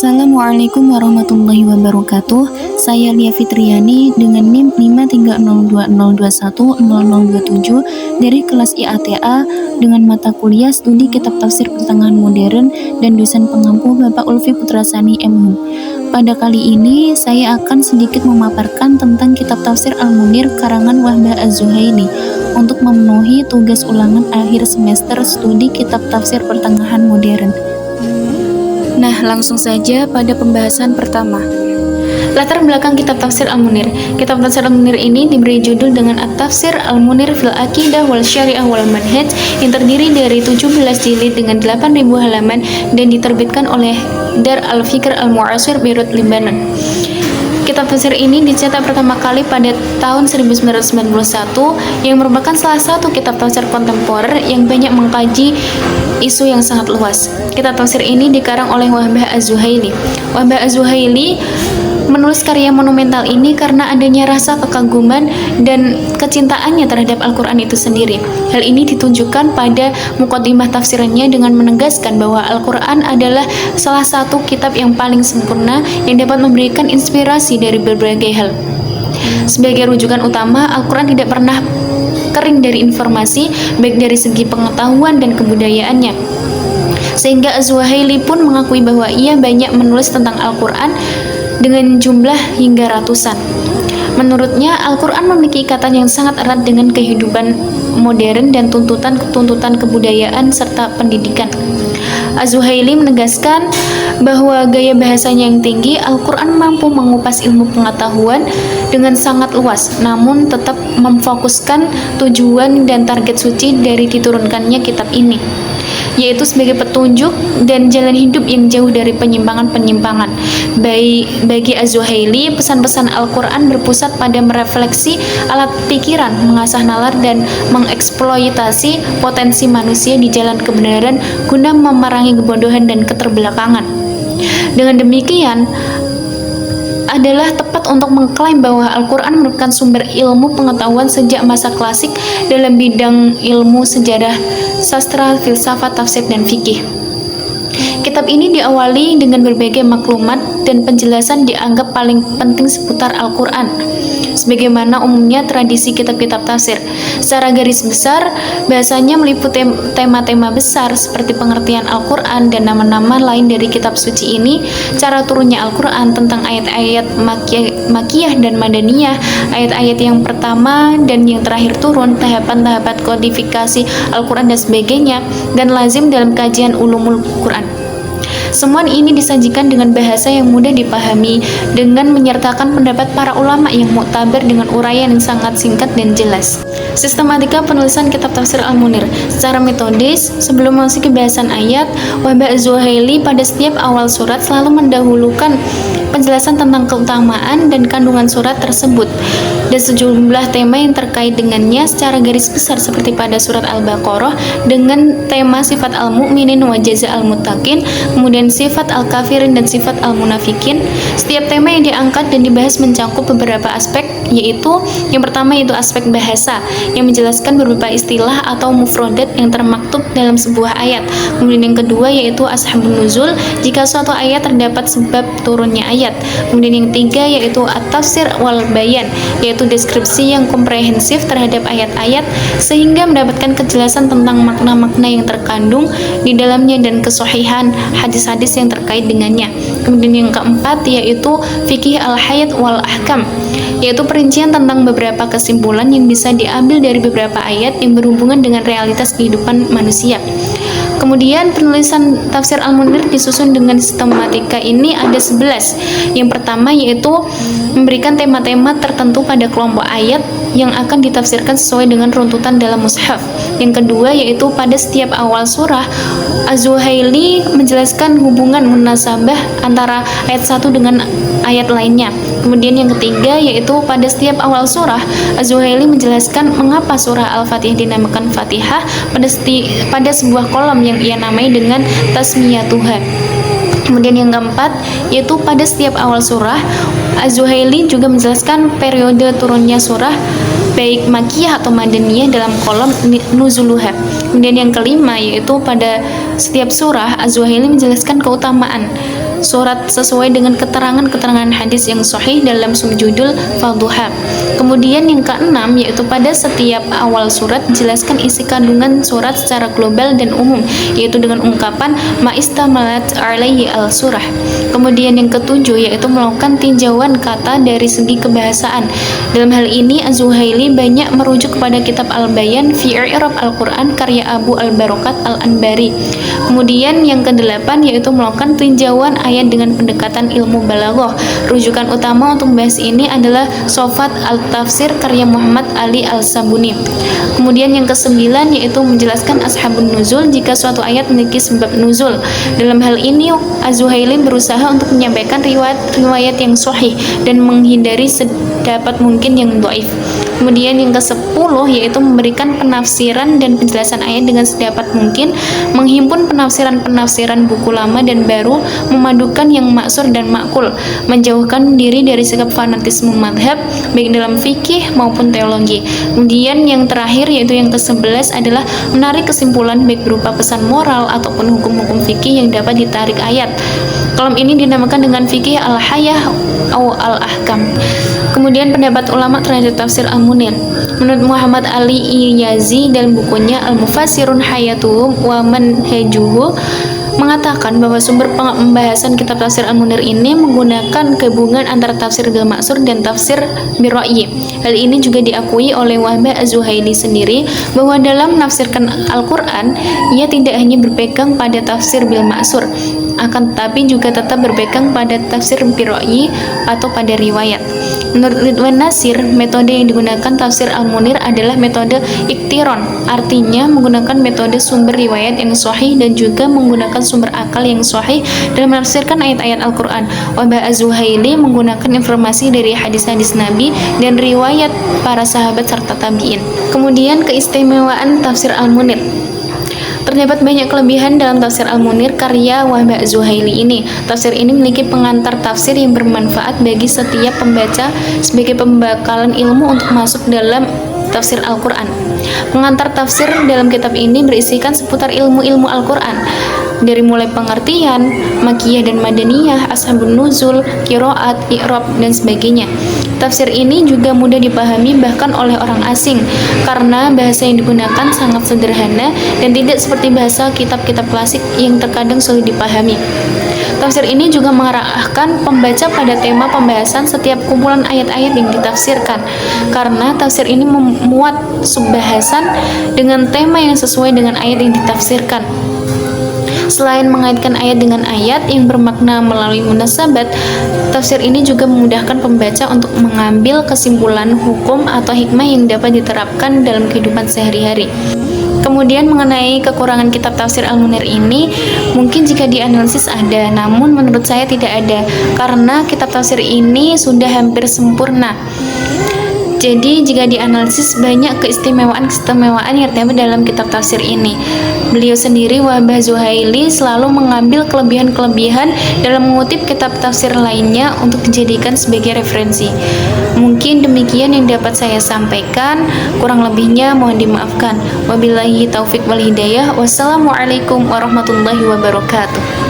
Assalamualaikum warahmatullahi wabarakatuh. Saya Lia Fitriani dengan NIM 53020210027 dari kelas IATA dengan mata kuliah Studi Kitab Tafsir Pertengahan Modern dan dosen pengampu Bapak Ulfi Putrasani MHum. Pada kali ini saya akan sedikit memaparkan tentang kitab tafsir Al-Munir karangan Wahbah Az-Zuhaili untuk memenuhi tugas ulangan akhir semester studi kitab tafsir pertengahan modern. Nah, langsung saja pada pembahasan pertama. Latar belakang kitab tafsir Al-Munir. Kitab tafsir Al-Munir ini diberi judul dengan At-Tafsir Al-Munir fil Aqidah wal Syariah wal Manhaj yang terdiri dari 17 jilid dengan 8.000 halaman dan diterbitkan oleh Dar Al-Fikr Al-Mu'asir Beirut, Lebanon. Kitab tafsir ini dicetak pertama kali pada tahun 1991 yang merupakan salah satu kitab tafsir kontemporer yang banyak mengkaji isu yang sangat luas. Kitab tafsir ini dikarang oleh Wahbah Az-Zuhaili. Wahbah Az-Zuhaili menulis karya monumental ini karena adanya rasa kekaguman dan kecintaannya terhadap Al-Quran itu sendiri. Hal ini ditunjukkan pada muqaddimah tafsirannya dengan menegaskan bahwa Al-Quran adalah salah satu kitab yang paling sempurna yang dapat memberikan inspirasi dari berbagai hal. Sebagai rujukan utama, Al-Quran tidak pernah kering dari informasi, baik dari segi pengetahuan dan kebudayaannya. Sehingga Az-Zuhaili pun mengakui bahwa ia banyak menulis tentang Al-Quran dengan jumlah hingga ratusan. Menurutnya, Al-Quran memiliki ikatan yang sangat erat dengan kehidupan modern dan tuntutan kebudayaan serta pendidikan. Az-Zuhaili menegaskan bahwa gaya bahasanya yang tinggi, Al-Quran mampu mengupas ilmu pengetahuan dengan sangat luas, namun tetap memfokuskan tujuan dan target suci dari diturunkannya kitab ini, yaitu sebagai petunjuk dan jalan hidup yang jauh dari penyimpangan-penyimpangan. Bagi Az-Zuhaili, pesan-pesan Al-Quran berpusat pada merefleksi alat pikiran, mengasah nalar, dan mengeksploitasi potensi manusia di jalan kebenaran guna memerangi kebodohan dan keterbelakangan. Dengan demikian, adalah tepat untuk mengklaim bahwa Al-Quran merupakan sumber ilmu pengetahuan sejak masa klasik dalam bidang ilmu sejarah, sastra, filsafat, tafsir, dan fikih. Kitab ini diawali dengan berbagai maklumat dan penjelasan dianggap paling penting seputar Al-Quran, sebagaimana umumnya tradisi kitab-kitab tafsir. Secara garis besar, bahasanya meliputi tema-tema besar seperti pengertian Al-Quran dan nama-nama lain dari kitab suci ini, cara turunnya Al-Quran, tentang ayat-ayat Makkiyah dan Madaniyah, ayat-ayat yang pertama dan yang terakhir turun, tahapan-tahapan kodifikasi Al-Quran dan sebagainya, dan lazim dalam kajian ulumul Quran. Semua ini disajikan dengan bahasa yang mudah dipahami dengan menyertakan pendapat para ulama yang muktabar dengan uraian yang sangat singkat dan jelas. Sistematika penulisan kitab tafsir Al-Munir. Secara metodis, sebelum masuk ke bahasan ayat, Wahbah Az-Zuhaili pada setiap awal surat selalu mendahulukan penjelasan tentang keutamaan dan kandungan surat tersebut dan sejumlah tema yang terkait dengannya secara garis besar, seperti pada surat Al-Baqarah dengan tema sifat al-mu'minin wa jaza al-muttaqin, kemudian sifat al-kafirin dan sifat al-munafikin. Setiap tema yang diangkat dan dibahas mencakup beberapa aspek, yaitu yang pertama yaitu aspek bahasa yang menjelaskan beberapa istilah atau mufrodat yang termaktub dalam sebuah ayat. Kemudian yang kedua yaitu ashabun nuzul, jika suatu ayat terdapat sebab turunnya ayat. Kemudian yang ketiga yaitu at-tafsir wal bayan, yaitu deskripsi yang komprehensif terhadap ayat-ayat sehingga mendapatkan kejelasan tentang makna-makna yang terkandung di dalamnya dan kesohihan hadis-hadis yang terkait dengannya. Kemudian yang keempat yaitu fikih al-hayat wal ahkam, yaitu perincian tentang beberapa kesimpulan yang bisa diambil dari beberapa ayat yang berhubungan dengan realitas kehidupan manusia. Kemudian penulisan tafsir Al-Munir disusun dengan sistematika ini ada 11. Yang pertama yaitu memberikan tema-tema tertentu pada kelompok ayat yang akan ditafsirkan sesuai dengan runtutan dalam mushaf. Yang kedua yaitu pada setiap awal surah, Az-Zuhaili menjelaskan hubungan munasabah antara ayat satu dengan ayat lainnya. Kemudian yang ketiga yaitu pada setiap awal surah, Az-Zuhaili menjelaskan mengapa surah Al-Fatihah dinamakan Fatihah pada sebuah kolom yang ia namai dengan tasmiyatuha. Kemudian yang keempat yaitu pada setiap awal surah, Az-Zuhaili juga menjelaskan periode turunnya surah baik Makkiyah atau Madaniyah dalam kolom nuzuluha. Kemudian yang kelima yaitu pada setiap surah Az-Zuhaili menjelaskan keutamaan surat sesuai dengan keterangan-keterangan hadis yang sahih dalam subjudul Fadhuha. Kemudian yang keenam, yaitu pada setiap awal surat jelaskan isi kandungan surat secara global dan umum, yaitu dengan ungkapan ma'istamalat alaihi al-surah. Kemudian yang ketujuh, yaitu melakukan tinjauan kata dari segi kebahasaan. Dalam hal ini Az-Zuhaili banyak merujuk kepada kitab Al-Bayan fi I'rab Al-Quran karya Abu Al-Barokat Al-Anbari. Kemudian yang kedelapan, yaitu melakukan tinjauan ayat dengan pendekatan ilmu balaghah. Rujukan utama untuk membahas ini adalah Sofat Al-Tafsir karya Muhammad Ali Al-Sabuni. Kemudian yang kesembilan, yaitu menjelaskan ashabun nuzul jika suatu ayat memiliki sebab nuzul. Dalam hal ini Az-Zuhaili berusaha untuk menyampaikan riwayat yang sahih dan menghindari sedapat mungkin yang dhaif. Kemudian yang ke-10, yaitu memberikan penafsiran dan penjelasan ayat dengan sedapat mungkin, menghimpun penafsiran-penafsiran buku lama dan baru, memadukan yang maksur dan makul, menjauhkan diri dari sikap fanatisme madhab baik dalam fikih maupun teologi. Kemudian yang terakhir, yaitu yang ke-11, adalah menarik kesimpulan baik berupa pesan moral ataupun hukum-hukum fikih yang dapat ditarik ayat. Kolom ini dinamakan dengan fikih al-hayah atau al-ahkam. Kemudian pendapat ulama terhadap tafsir Al-Munir. Menurut Muhammad Ali Iyazi dalam bukunya Al-Mufassirun Hayatuhum wa Manhajuhu mengatakan bahwa sumber pembahasan kitab tafsir Al-Munir ini menggunakan gabungan antara tafsir bil maksur dan tafsir bir ra'yi. Hal ini juga diakui oleh Wahbah Az-Zuhaili sendiri bahwa dalam menafsirkan Al-Quran ia tidak hanya berpegang pada tafsir bil maksur, akan tetapi juga tetap berpegang pada tafsir bir ra'yi atau pada riwayat. Menurut Ridwan Nasir, metode yang digunakan tafsir Al-Munir adalah metode iktiron, artinya menggunakan metode sumber riwayat yang sahih dan juga menggunakan sumber akal yang sahih dalam menafsirkan ayat-ayat Al-Quran. Wahbah Az-Zuhaili menggunakan informasi dari hadis-hadis Nabi dan riwayat para sahabat serta tabi'in. Kemudian keistimewaan tafsir Al-Munir. Terdapat banyak kelebihan dalam tafsir Al-Munir karya Wahbah Az-Zuhaili ini. Tafsir ini memiliki pengantar tafsir yang bermanfaat bagi setiap pembaca sebagai pembekalan ilmu untuk masuk dalam tafsir Al-Quran. Pengantar tafsir dalam kitab ini berisikan seputar ilmu-ilmu Al-Quran, dari mulai pengertian, makiyah dan madaniyah, ashabun nuzul, qiraat, i'rab, dan sebagainya. Tafsir ini juga mudah dipahami bahkan oleh orang asing karena bahasa yang digunakan sangat sederhana dan tidak seperti bahasa kitab-kitab klasik yang terkadang sulit dipahami. Tafsir ini juga mengarahkan pembaca pada tema pembahasan setiap kumpulan ayat-ayat yang ditafsirkan, karena tafsir ini memuat subbahasan dengan tema yang sesuai dengan ayat yang ditafsirkan. Selain mengaitkan ayat dengan ayat yang bermakna melalui munasabat, tafsir ini juga memudahkan pembaca untuk mengambil kesimpulan hukum atau hikmah yang dapat diterapkan dalam kehidupan sehari-hari. Kemudian mengenai kekurangan kitab tafsir Al-Munir ini, mungkin jika dianalisis ada, namun menurut saya tidak ada, karena kitab tafsir ini sudah hampir sempurna. Jadi jika dianalisis banyak keistimewaan yang terdapat dalam kitab tafsir ini. Beliau sendiri, Wahbah Zuhaili, selalu mengambil kelebihan-kelebihan dalam mengutip kitab tafsir lainnya untuk dijadikan sebagai referensi. Mungkin demikian yang dapat saya sampaikan, kurang lebihnya mohon dimaafkan. Wabillahi taufik wal hidayah. Wassalamualaikum warahmatullahi wabarakatuh.